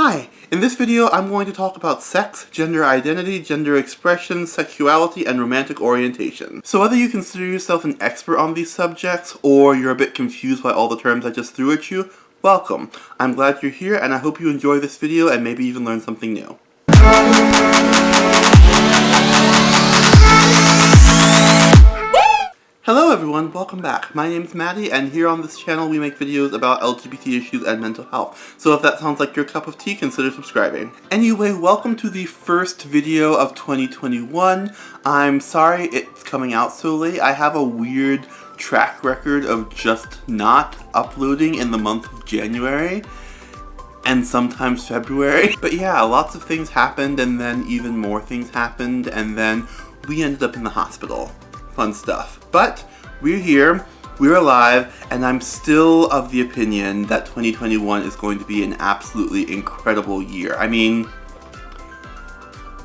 Hi! In this video, I'm going to talk about sex, gender identity, gender expression, sexuality, and romantic orientation. So whether you consider yourself an expert on these subjects, or you're a bit confused by all the terms I just threw at you, welcome. I'm glad you're here, and I hope you enjoy this video and maybe even learn something new. Hello everyone, welcome back. My name's Maddie, and here on this channel we make videos about LGBT issues and mental health. So if that sounds like your cup of tea, consider subscribing. Anyway, welcome to the first video of 2021. I'm sorry it's coming out so late. I have a weird track record of just not uploading in the month of January. And sometimes February. But yeah, lots of things happened, and then even more things happened, and then we ended up in the hospital. Fun stuff. But we're here, we're alive, and I'm still of the opinion that 2021 is going to be an absolutely incredible year. I mean,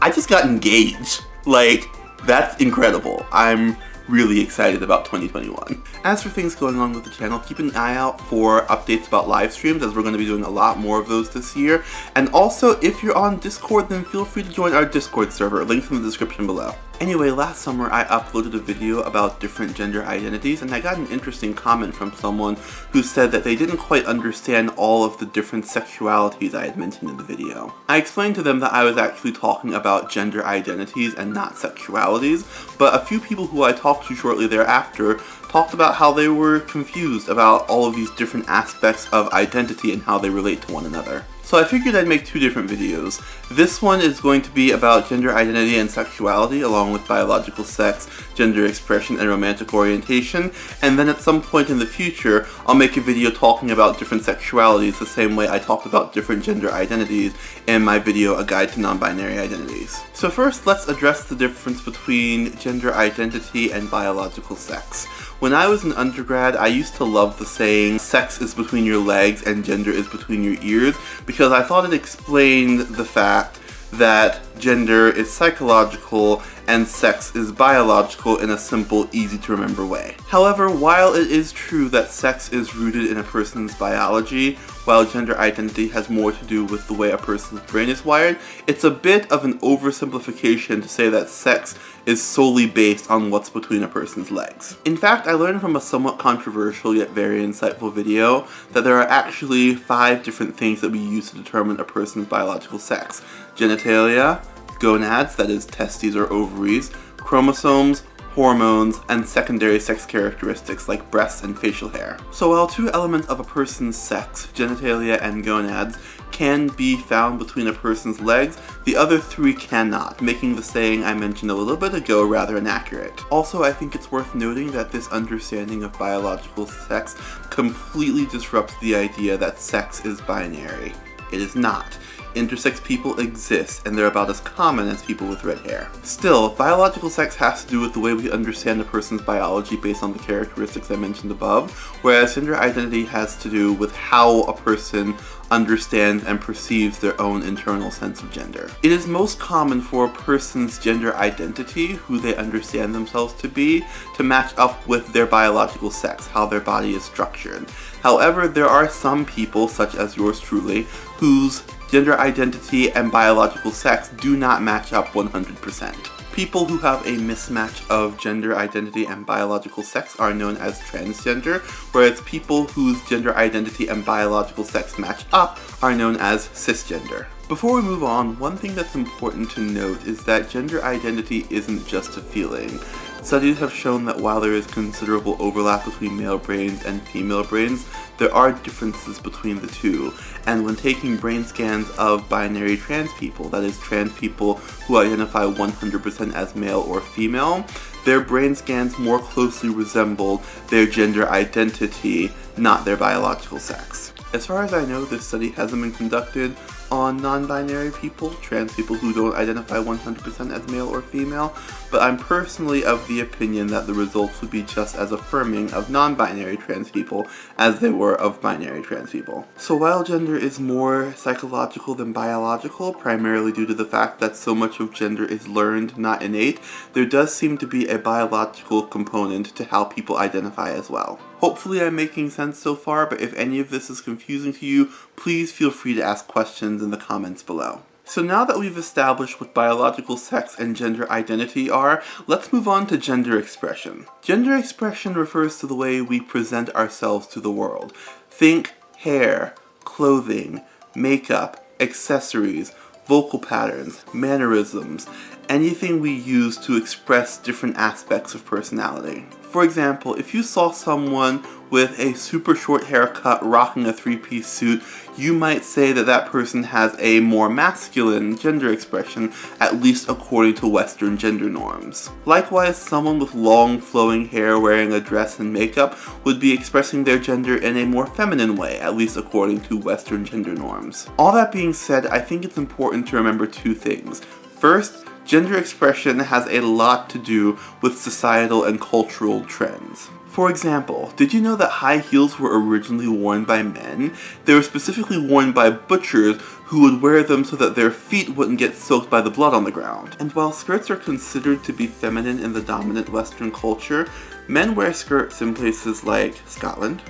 I just got engaged. Like, that's incredible. I'm really excited about 2021. As for things going on with the channel, keep an eye out for updates about live streams, as we're going to be doing a lot more of those this year. And also, if you're on Discord, then feel free to join our Discord server. Links in the description below. Anyway, last summer I uploaded a video about different gender identities, and I got an interesting comment from someone who said that they didn't quite understand all of the different sexualities I had mentioned in the video. I explained to them that I was actually talking about gender identities and not sexualities, but a few people who I talked to shortly thereafter talked about how they were confused about all of these different aspects of identity and how they relate to one another. So I figured I'd make two different videos. This one is going to be about gender identity and sexuality, along with biological sex, gender expression, and romantic orientation. And then at some point in the future, I'll make a video talking about different sexualities the same way I talked about different gender identities in my video, A Guide to Non-Binary Identities. So first, let's address the difference between gender identity and biological sex. When I was an undergrad, I used to love the saying, sex is between your legs and gender is between your ears, because I thought it explained the fact that gender is psychological and sex is biological in a simple, easy to remember way. However, while it is true that sex is rooted in a person's biology, while gender identity has more to do with the way a person's brain is wired, it's a bit of an oversimplification to say that sex is solely based on what's between a person's legs. In fact, I learned from a somewhat controversial yet very insightful video that there are actually 5 different things that we use to determine a person's biological sex: genitalia, gonads, that is testes or ovaries, chromosomes, hormones, and secondary sex characteristics like breasts and facial hair. So while 2 elements of a person's sex, genitalia and gonads, can be found between a person's legs, the other 3 cannot, making the saying I mentioned a little bit ago rather inaccurate. Also, I think it's worth noting that this understanding of biological sex completely disrupts the idea that sex is binary. It is not. Intersex people exist, and they're about as common as people with red hair. Still, biological sex has to do with the way we understand a person's biology based on the characteristics I mentioned above, whereas gender identity has to do with how a person understands and perceives their own internal sense of gender. It is most common for a person's gender identity, who they understand themselves to be, to match up with their biological sex, how their body is structured. However, there are some people, such as yours truly, whose gender identity and biological sex do not match up 100%. People who have a mismatch of gender identity and biological sex are known as transgender, whereas people whose gender identity and biological sex match up are known as cisgender. Before we move on, one thing that's important to note is that gender identity isn't just a feeling. Studies have shown that while there is considerable overlap between male brains and female brains, there are differences between the two. And when taking brain scans of binary trans people, that is, trans people who identify 100% as male or female, their brain scans more closely resembled their gender identity, not their biological sex. As far as I know, this study hasn't been conducted on non-binary people, trans people who don't identify 100% as male or female, but I'm personally of the opinion that the results would be just as affirming of non-binary trans people as they were of binary trans people. So while gender is more psychological than biological, primarily due to the fact that so much of gender is learned, not innate, there does seem to be a biological component to how people identify as well. Hopefully I'm making sense so far, but if any of this is confusing to you, please feel free to ask questions questions in the comments below. So now that we've established what biological sex and gender identity are, let's move on to gender expression. Gender expression refers to the way we present ourselves to the world. Think hair, clothing, makeup, accessories, vocal patterns, mannerisms, anything we use to express different aspects of personality. For example, if you saw someone with a super short haircut rocking a three-piece suit, you might say that that person has a more masculine gender expression, at least according to Western gender norms. Likewise, someone with long flowing hair wearing a dress and makeup would be expressing their gender in a more feminine way, at least according to Western gender norms. All that being said, I think it's important to remember two things. First, gender expression has a lot to do with societal and cultural trends. For example, did you know that high heels were originally worn by men? They were specifically worn by butchers who would wear them so that their feet wouldn't get soaked by the blood on the ground. And while skirts are considered to be feminine in the dominant Western culture, men wear skirts in places like Scotland,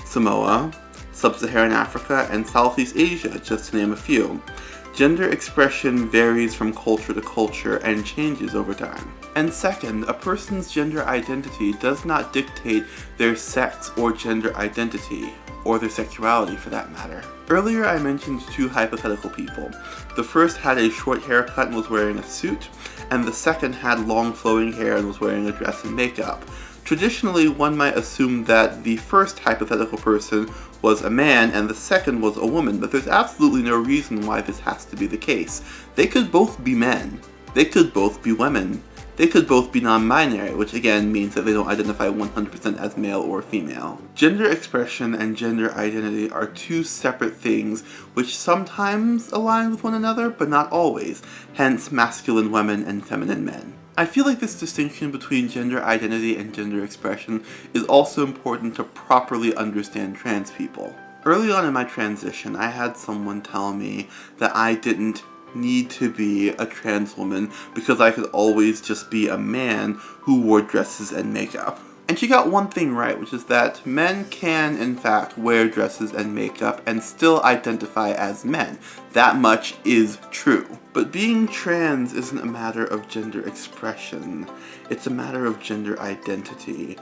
Samoa, Sub-Saharan Africa, and Southeast Asia, just to name a few. Gender expression varies from culture to culture and changes over time. And second, a person's gender identity does not dictate their sex or gender identity, or their sexuality for that matter. Earlier I mentioned two hypothetical people. The first had a short haircut and was wearing a suit, and the second had long flowing hair and was wearing a dress and makeup. Traditionally, one might assume that the first hypothetical person was a man and the second was a woman, but there's absolutely no reason why this has to be the case. They could both be men. They could both be women. They could both be non-binary, which again means that they don't identify 100% as male or female. Gender expression and gender identity are two separate things which sometimes align with one another, but not always, hence masculine women and feminine men. I feel like this distinction between gender identity and gender expression is also important to properly understand trans people. Early on in my transition, I had someone tell me that I didn't need to be a trans woman because I could always just be a man who wore dresses and makeup. And she got one thing right, which is that men can, in fact, wear dresses and makeup and still identify as men. That much is true. But being trans isn't a matter of gender expression. It's a matter of gender identity.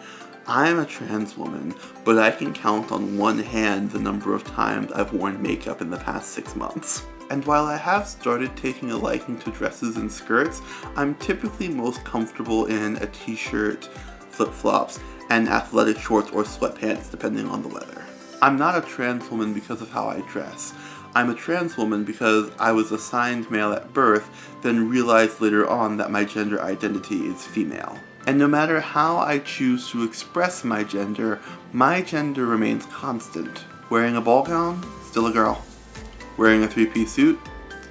I'm a trans woman, but I can count on one hand the number of times I've worn makeup in the past 6 months. And while I have started taking a liking to dresses and skirts, I'm typically most comfortable in a t-shirt, flip-flops, and athletic shorts or sweatpants depending on the weather. I'm not a trans woman because of how I dress. I'm a trans woman because I was assigned male at birth, then realized later on that my gender identity is female. And no matter how I choose to express my gender remains constant. Wearing a ball gown, still a girl. Wearing a three-piece suit,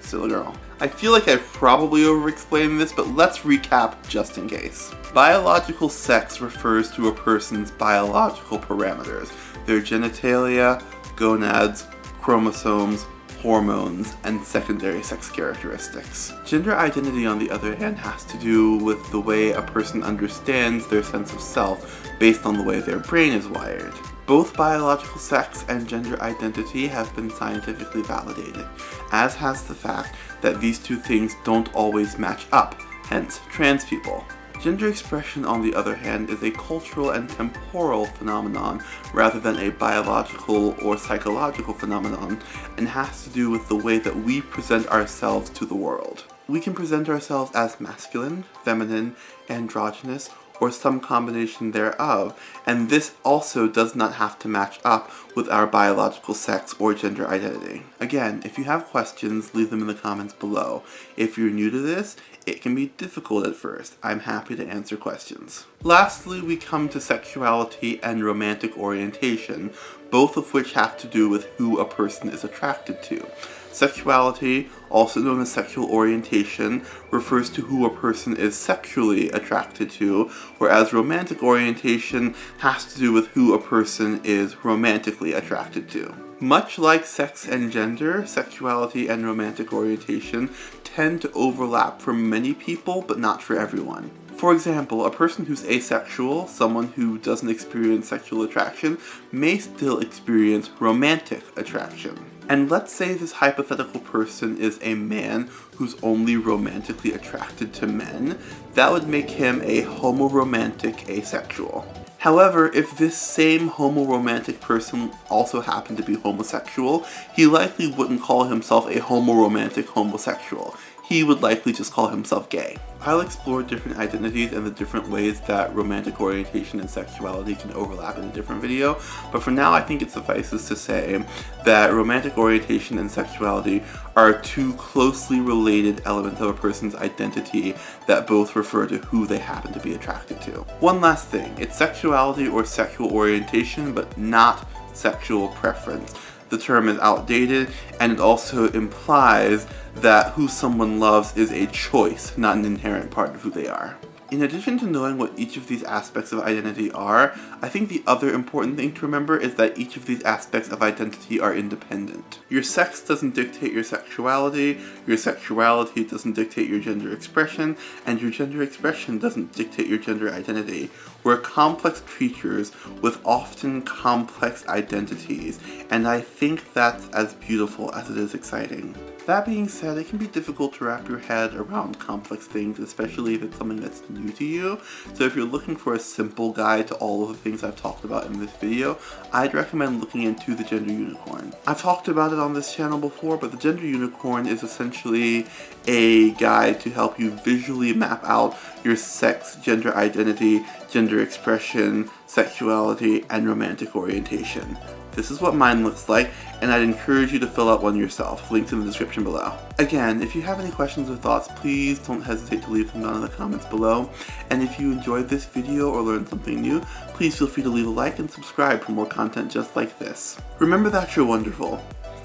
still a girl. I feel like I've probably over-explained this, but let's recap just in case. Biological sex refers to a person's biological parameters, their genitalia, gonads, chromosomes, hormones, and secondary sex characteristics. Gender identity, on the other hand, has to do with the way a person understands their sense of self based on the way their brain is wired. Both biological sex and gender identity have been scientifically validated, as has the fact that these two things don't always match up, hence trans people. Gender expression, on the other hand, is a cultural and temporal phenomenon rather than a biological or psychological phenomenon, and has to do with the way that we present ourselves to the world. We can present ourselves as masculine, feminine, androgynous, or some combination thereof, and this also does not have to match up with our biological sex or gender identity. Again, if you have questions, leave them in the comments below. If you're new to this, it can be difficult at first. I'm happy to answer questions. Lastly, we come to sexuality and romantic orientation, both of which have to do with who a person is attracted to. Sexuality, also known as sexual orientation, refers to who a person is sexually attracted to, whereas romantic orientation has to do with who a person is romantically attracted to. Much like sex and gender, sexuality and romantic orientation tend to overlap for many people, but not for everyone. For example, a person who's asexual, someone who doesn't experience sexual attraction, may still experience romantic attraction. And let's say this hypothetical person is a man who's only romantically attracted to men. That would make him a homoromantic asexual. However, if this same homoromantic person also happened to be homosexual, he likely wouldn't call himself a homoromantic homosexual. He would likely just call himself gay. I'll explore different identities and the different ways that romantic orientation and sexuality can overlap in a different video, but for now I think it suffices to say that romantic orientation and sexuality are two closely related elements of a person's identity that both refer to who they happen to be attracted to. One last thing, it's sexuality or sexual orientation, but not sexual preference. The term is outdated, and it also implies that who someone loves is a choice, not an inherent part of who they are. In addition to knowing what each of these aspects of identity are, I think the other important thing to remember is that each of these aspects of identity are independent. Your sex doesn't dictate your sexuality doesn't dictate your gender expression, and your gender expression doesn't dictate your gender identity. We're complex creatures with often complex identities, and I think that's as beautiful as it is exciting. That being said, it can be difficult to wrap your head around complex things, especially if it's something that's new to you. So if you're looking for a simple guide to all of the things I've talked about in this video, I'd recommend looking into the Gender Unicorn. I've talked about it on this channel before, but the Gender Unicorn is essentially a guide to help you visually map out your sex, gender identity, gender expression, sexuality, and romantic orientation. This is what mine looks like, and I'd encourage you to fill out one yourself. Links in the description below. Again, if you have any questions or thoughts, please don't hesitate to leave them down in the comments below. And if you enjoyed this video or learned something new, please feel free to leave a like and subscribe for more content just like this. Remember that you're wonderful,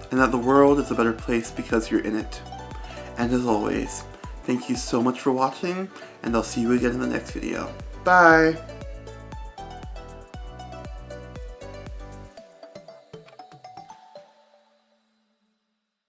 and that the world is a better place because you're in it. And as always, thank you so much for watching, and I'll see you again in the next video. Bye!